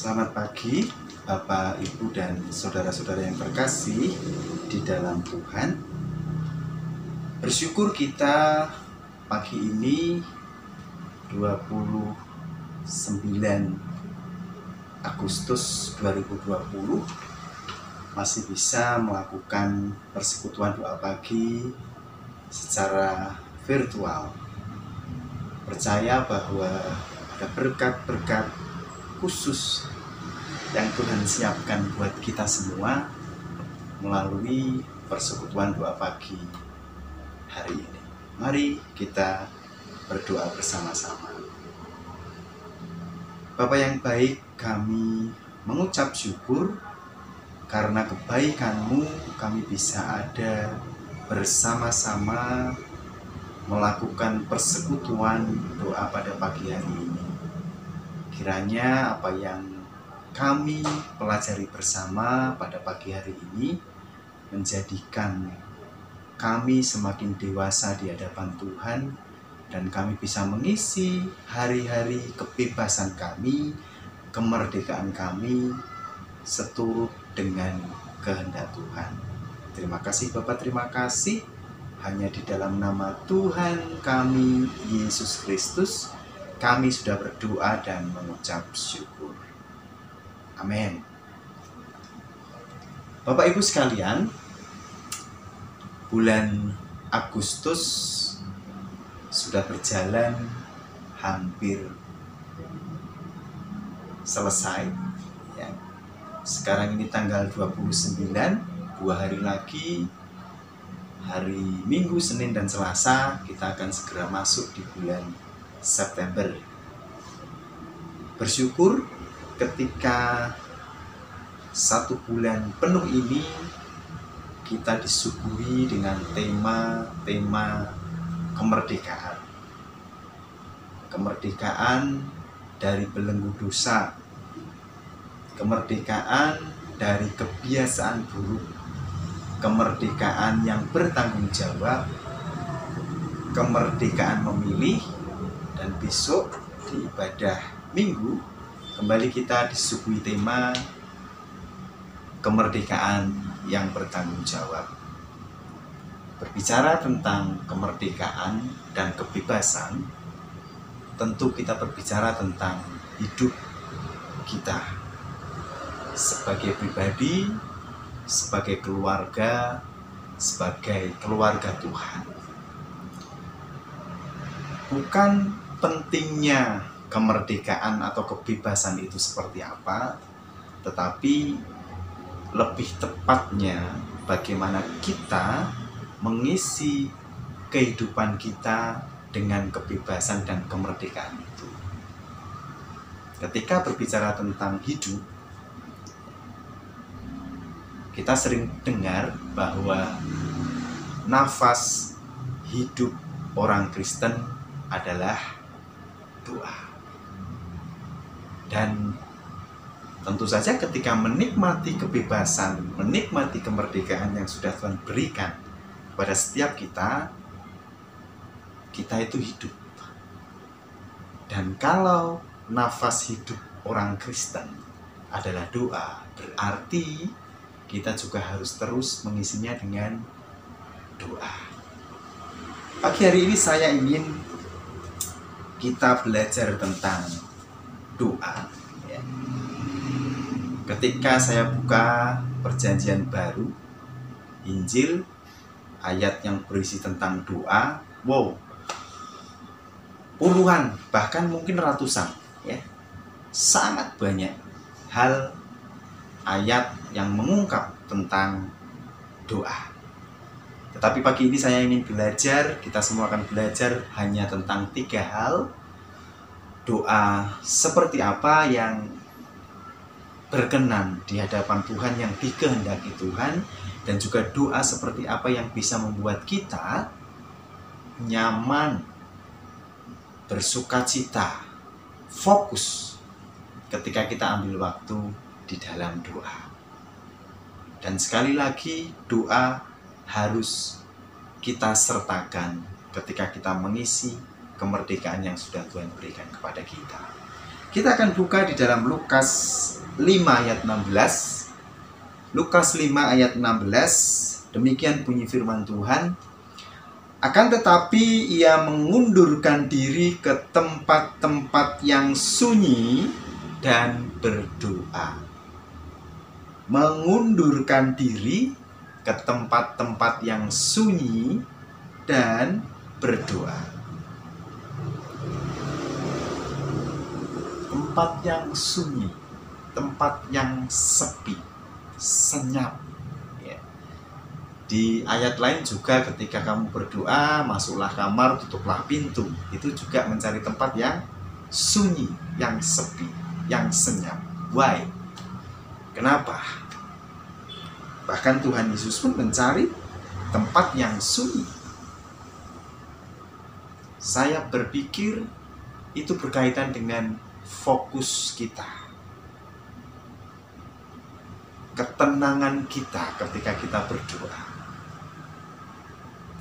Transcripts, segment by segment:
Selamat pagi Bapak, Ibu, dan saudara-saudara yang terkasih di dalam Tuhan. Bersyukur kita pagi ini 29 Agustus 2020 masih bisa melakukan persekutuan doa pagi secara virtual. Percaya bahwa ada berkat-berkat khusus yang Tuhan siapkan buat kita semua melalui persekutuan doa pagi hari ini. Mari kita berdoa bersama-sama. Bapa yang baik, kami mengucap syukur karena kebaikan-Mu kami bisa ada bersama-sama melakukan persekutuan doa pada pagi hari ini. Kiranya apa yang kami pelajari bersama pada pagi hari ini menjadikan kami semakin dewasa di hadapan Tuhan, dan kami bisa mengisi hari-hari kebebasan kami, kemerdekaan kami seturut dengan kehendak Tuhan. Terima kasih Bapak, terima kasih. Hanya di dalam nama Tuhan kami, Yesus Kristus, kami sudah berdoa dan mengucap syukur. Amin. Bapak Ibu sekalian, bulan Agustus sudah berjalan hampir selesai ya. Sekarang ini tanggal 29, 2 hari lagi, hari Minggu, Senin, dan Selasa kita akan segera masuk di bulan September. Bersyukur ketika 1 bulan penuh ini kita disuguhi dengan tema-tema kemerdekaan. Kemerdekaan dari belenggu dosa, kemerdekaan dari kebiasaan buruk, kemerdekaan yang bertanggung jawab, kemerdekaan memilih, dan besok di ibadah Minggu kembali kita disuguhi tema kemerdekaan yang bertanggung jawab. Berbicara tentang kemerdekaan dan kebebasan, tentu kita berbicara tentang hidup kita sebagai pribadi, sebagai keluarga, sebagai keluarga Tuhan. Bukan pentingnya kemerdekaan atau kebebasan itu seperti apa, tetapi lebih tepatnya bagaimana kita mengisi kehidupan kita dengan kebebasan dan kemerdekaan itu. Ketika berbicara tentang hidup, kita sering dengar bahwa nafas hidup orang Kristen adalah doa. Dan tentu saja ketika menikmati kebebasan, menikmati kemerdekaan yang sudah Tuhan berikan pada setiap kita, kita itu hidup. Dan kalau nafas hidup orang Kristen adalah doa, berarti kita juga harus terus mengisinya dengan doa. Pagi hari ini saya ingin kita belajar tentang doa. Ketika saya buka Perjanjian Baru, Injil, ayat yang berisi tentang doa, puluhan, bahkan mungkin ratusan, ya, sangat banyak hal ayat yang mengungkap tentang doa. Tetapi pagi ini saya ingin belajar, kita semua akan belajar hanya tentang 3 hal. Doa seperti apa yang berkenan di hadapan Tuhan, yang dikehendaki Tuhan, dan juga doa seperti apa yang bisa membuat kita nyaman, bersukacita, fokus ketika kita ambil waktu di dalam doa. Dan sekali lagi, doa harus kita sertakan ketika kita mengisi kemerdekaan yang sudah Tuhan berikan kepada kita. Kita akan buka di dalam Lukas 5 ayat 16. Lukas 5 ayat 16, demikian bunyi firman Tuhan. Akan tetapi ia mengundurkan diri ke tempat-tempat yang sunyi dan berdoa. Mengundurkan diri ke tempat-tempat yang sunyi dan berdoa. Tempat yang sunyi, tempat yang sepi, senyap. Di ayat lain juga ketika kamu berdoa, masuklah kamar, tutuplah pintu. Itu juga mencari tempat yang sunyi, yang sepi, yang senyap. Why? Kenapa? Bahkan Tuhan Yesus pun mencari tempat yang sunyi. Saya berpikir itu berkaitan dengan fokus kita, ketenangan kita ketika kita berdoa.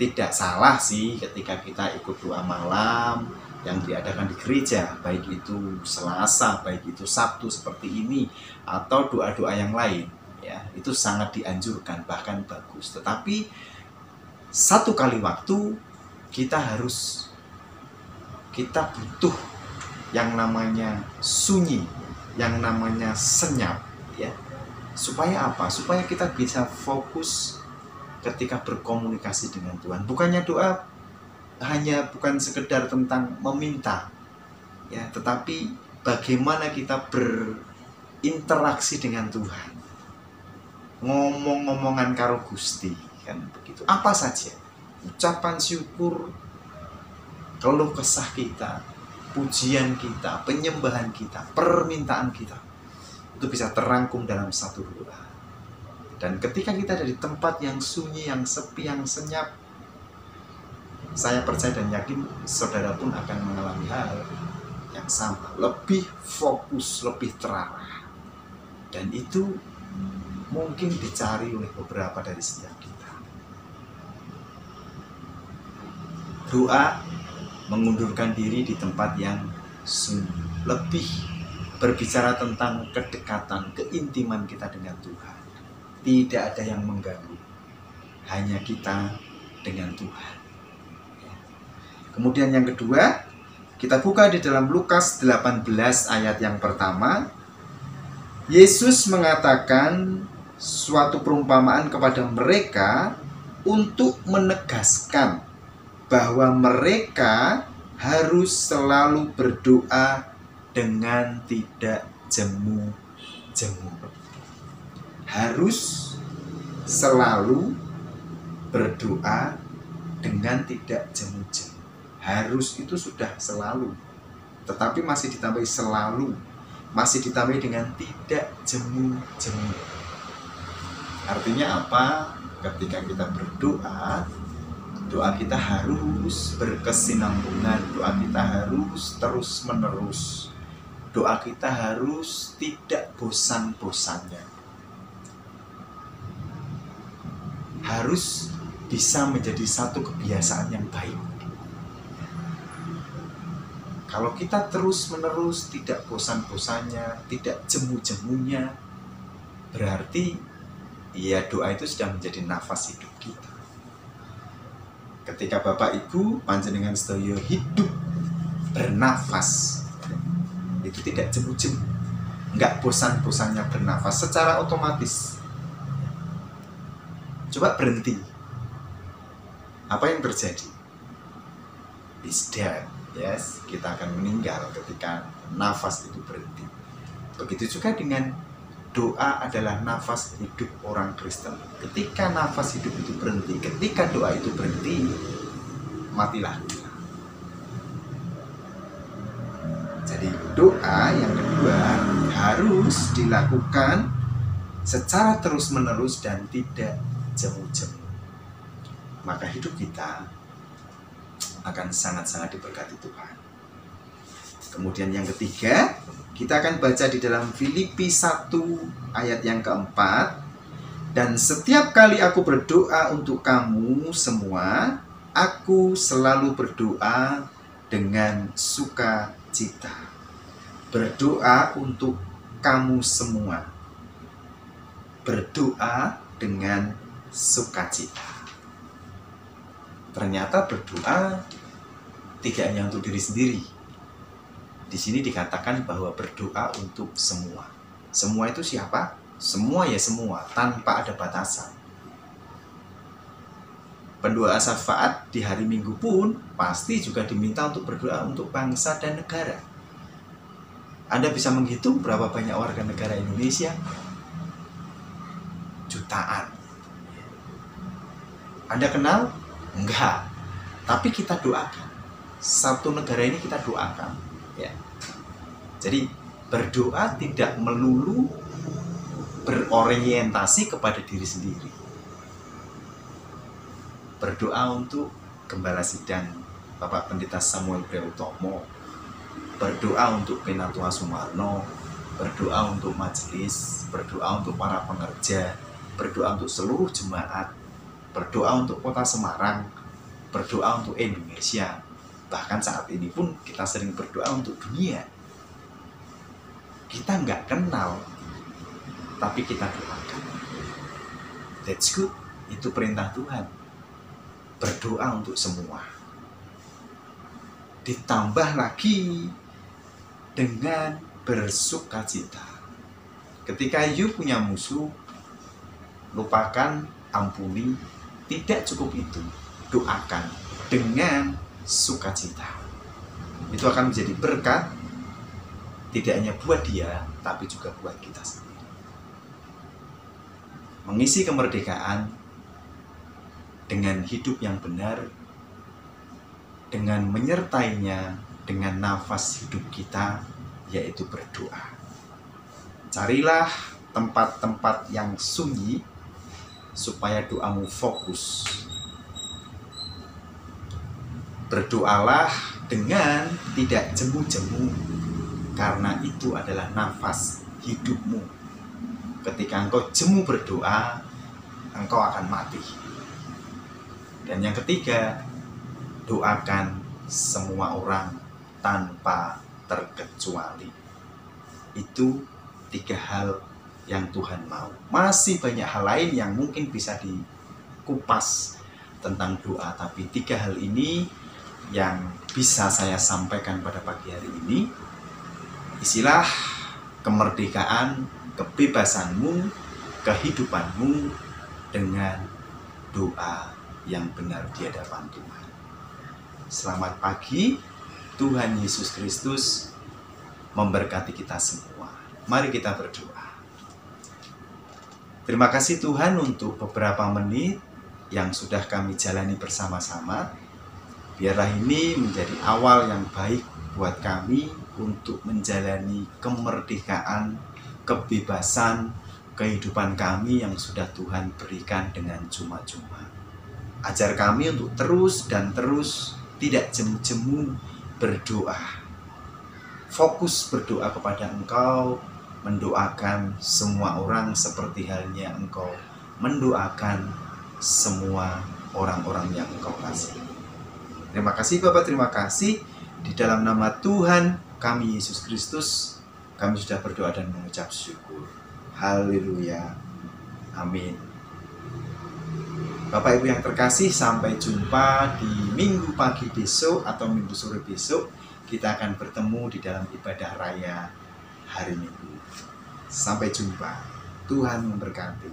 Tidak salah sih ketika kita ikut doa malam yang diadakan di gereja, baik itu Selasa, baik itu Sabtu seperti ini, atau doa-doa yang lain, ya, itu sangat dianjurkan, bahkan bagus. Tetapi satu kali waktu kita butuh yang namanya sunyi, yang namanya senyap, ya. Supaya apa? Supaya kita bisa fokus ketika berkomunikasi dengan Tuhan. Bukannya doa bukan sekedar tentang meminta, ya, tetapi bagaimana kita berinteraksi dengan Tuhan. Ngomong-ngomongan karo Gusti, kan begitu. Apa saja, ucapan syukur, keluh kesah kita, pujian kita, penyembahan kita, permintaan kita, itu bisa terangkum dalam satu doa. Dan ketika kita ada di tempat yang sunyi, yang sepi, yang senyap, saya percaya dan yakin saudara pun akan mengalami hal yang sama, lebih fokus, lebih terarah. Dan itu mungkin dicari oleh beberapa dari setiap kita. Doa mengundurkan diri di tempat yang sunyi, lebih berbicara tentang kedekatan, keintiman kita dengan Tuhan. Tidak ada yang mengganggu, hanya kita dengan Tuhan. Kemudian yang kedua, kita buka di dalam Lukas 18 ayat yang pertama. Yesus mengatakan suatu perumpamaan kepada mereka untuk menegaskan bahwa mereka harus selalu berdoa dengan tidak jemu-jemu. Harus selalu berdoa dengan tidak jemu-jemu. Harus itu sudah selalu, tetapi masih ditambahi selalu, masih ditambahi dengan tidak jemu-jemu. Artinya apa? Ketika kita berdoa, doa kita harus berkesinambungan, doa kita harus terus-menerus, doa kita harus tidak bosan-bosannya, harus bisa menjadi satu kebiasaan yang baik. Kalau kita terus-menerus tidak bosan-bosannya, tidak jemu-jemunya, berarti ya doa itu sudah menjadi nafas hidup kita. Ketika Bapak Ibu panjenengan sedaya hidup bernafas, itu tidak jemu-jemu, enggak bosan-bosannya bernafas secara otomatis. Coba berhenti, apa yang terjadi? Is dead. Yes, kita akan meninggal ketika nafas itu berhenti. Begitu juga dengan doa adalah nafas hidup orang Kristen. Ketika nafas hidup itu berhenti, ketika doa itu berhenti, matilah kita. Jadi doa yang kedua harus dilakukan secara terus-menerus dan tidak jemu-jemu. Maka hidup kita akan sangat-sangat diberkati Tuhan. Kemudian yang ketiga, kita akan baca di dalam Filipi 1 ayat yang keempat. Dan setiap kali aku berdoa untuk kamu semua, aku selalu berdoa dengan sukacita. berdoa untuk kamu semua. Berdoa dengan sukacita. Ternyata berdoa tidak hanya untuk diri sendiri. Di sini dikatakan bahwa berdoa untuk semua. Semua itu siapa? Semua ya semua, tanpa ada batasan. Pendoa syafaat di hari Minggu pun pasti juga diminta untuk berdoa untuk bangsa dan negara. Anda bisa menghitung berapa banyak warga negara Indonesia? Jutaan. Anda kenal? Enggak. Tapi kita doakan. Satu negara ini kita doakan. Ya. Jadi berdoa tidak melulu berorientasi kepada diri sendiri. Berdoa untuk Gembala Sidang Bapak Pendeta Samuel Priautomo, berdoa untuk Penatua Sumarno, berdoa untuk majelis, berdoa untuk para pengerja, berdoa untuk seluruh jemaat, berdoa untuk kota Semarang, berdoa untuk Indonesia. Bahkan saat ini pun kita sering berdoa untuk dunia. Kita nggak kenal, tapi kita doakan. That's good, itu perintah Tuhan. Berdoa untuk semua. Ditambah lagi dengan bersukacita. Ketika you punya musuh, lupakan, ampuni. Tidak cukup itu, doakan dengan sukacita. Itu akan menjadi berkat, tidak hanya buat dia, tapi juga buat kita sendiri. Mengisi kemerdekaan dengan hidup yang benar, dengan menyertainya dengan nafas hidup kita, yaitu berdoa. Carilah tempat-tempat yang sunyi supaya doamu fokus. Berdoalah dengan tidak jemu-jemu, karena itu adalah nafas hidupmu. Ketika engkau jemu berdoa, engkau akan mati. Dan yang ketiga, doakan semua orang tanpa terkecuali. Itu 3 hal yang Tuhan mau. Masih banyak hal lain yang mungkin bisa dikupas tentang doa, tapi 3 hal ini yang bisa saya sampaikan pada pagi hari ini. Isilah kemerdekaan, kebebasanmu, kehidupanmu dengan doa yang benar di hadapan Tuhan. Selamat pagi, Tuhan Yesus Kristus memberkati kita semua. Mari kita berdoa. Terima kasih Tuhan untuk beberapa menit yang sudah kami jalani bersama-sama. Biarlah ini menjadi awal yang baik buat kami untuk menjalani kemerdekaan, kebebasan, kehidupan kami yang sudah Tuhan berikan dengan cuma-cuma. Ajar kami untuk terus dan terus tidak jemu-jemu berdoa. Fokus berdoa kepada Engkau, mendoakan semua orang seperti halnya Engkau mendoakan semua orang-orang yang Engkau kasih. Terima kasih Bapak, terima kasih. Di dalam nama Tuhan kami Yesus Kristus, kami sudah berdoa dan mengucap syukur. Haleluya. Amin. Bapak Ibu yang terkasih, sampai jumpa di minggu pagi besok atau minggu sore besok. Kita akan bertemu di dalam ibadah raya hari Minggu. Sampai jumpa. Tuhan memberkati.